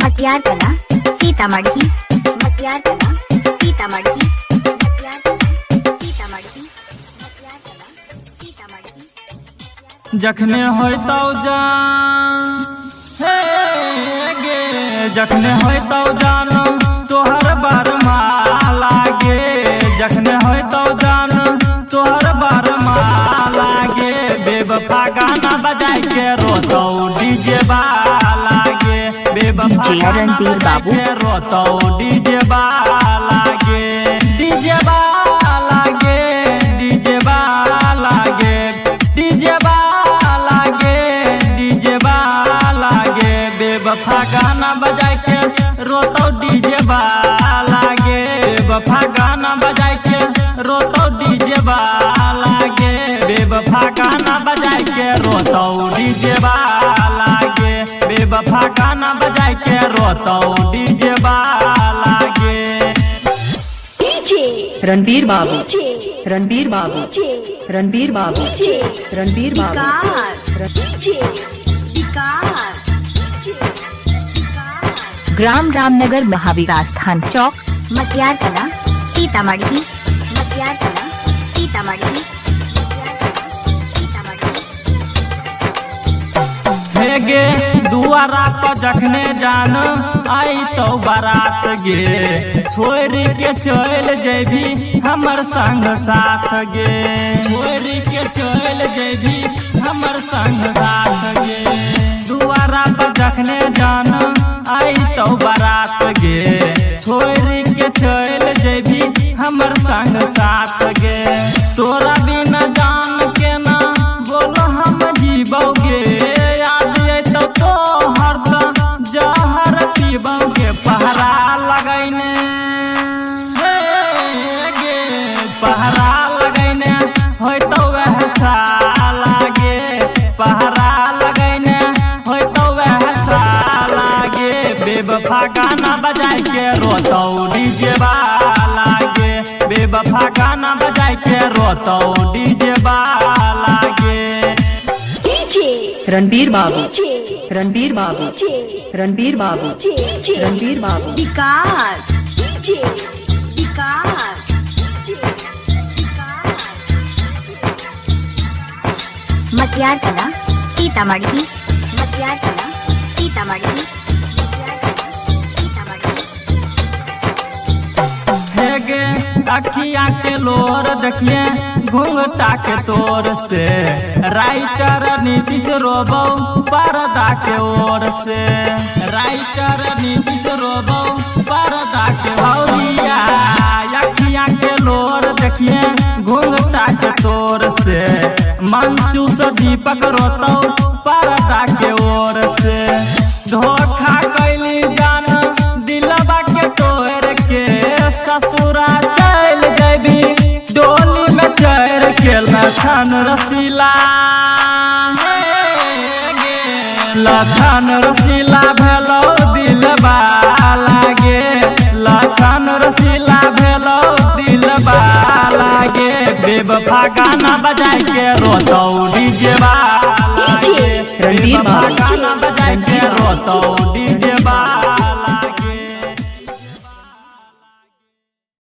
मटियार कला सीतामढ़ी, मटियार कला सीतामढ़ी, मटियार कला सीतामढ़ी, मटियार कला सीतामढ़ी। जखने होइतौ जान हे गे, जखने होइतौ जान तोहर बारमा लागे, जखने होइतौ जान तोहर बारमा लागे, बेवफा गाना बजाय के रोतौ डीजे लागे, बेवफा गाना बजाय के रोतौ डीजे लागे, डीजे लागे, डीजे लागे, डीजे लागे, डीजे लागे, बेवफा गाना बजाय के रोतौ डीजे लागे, बेवफा गाना बजाय के रोतौ डीजे लागे, बेवफा गाना बजाय के रोतौ डीजे लागे, बेवफा गाना बजाय के रोतौ डीजे लागे। रणबीर बाबू, रणबीर बाबू, रणबीर बाबू, रणबीर ग्राम रामनगर महाविकास थान चौक, मटियार कला सीतामढ़ी, मटियार कला सीतामढ़ी, हे गे दुआरा पर जखने जान आई तो बारात गे, छोड़ के चल जेबी हमर संग साथ गे, छोड़ के चल जेबी हमर संग साथ गे, दुआरा पर जखने जान आई तो बारात गे, छोड़ के चल जेबी हमर संग साथ गे, तोरा बिना जान के ना बोलो हम जीबोगे, तो हरदम जहर पीबोगे, पहरा लगैने गे, पहरा लगैने होइतो वह सालागे, पहरा लगैने होइतो वह सालागे, बेवफा गाना बजाय के रोतौ डीजे लागे, बेवफा गाना बजाय के रोतौ डीजे लागे। रणबीर बाबू, रणबीर बाबू, रणबीर बाबू, रणबीर बाबू, विकास, विकास, मटियार कला सीतामढ़ी, मटियार कला सीतामढ़ी, हे गे अखिया के लोर देखिए घूंघटा के तोर से, राइटर नीतीश रोबौ पर्दा के ओर से, राइटर नीतीश रोबौ पर्दा के औरिया, अखिया के लोर देखिए घूंघटा के तोर से, मंचू से दीपक रोतौ पर्दा के ओर से, धोखा कैली जान दिलवा के तोड़ के, ससुरा चल जेबी डोली में चढ़ के, लखन रसीला लखन रसीला भेलो दिलवा लागे, लखन रसीला भेलो दिलवा लागे, बेवफा गाना बजाय के रोतौ डीजे लागे, बेवफा गाना बजाय के रोतौ डीजे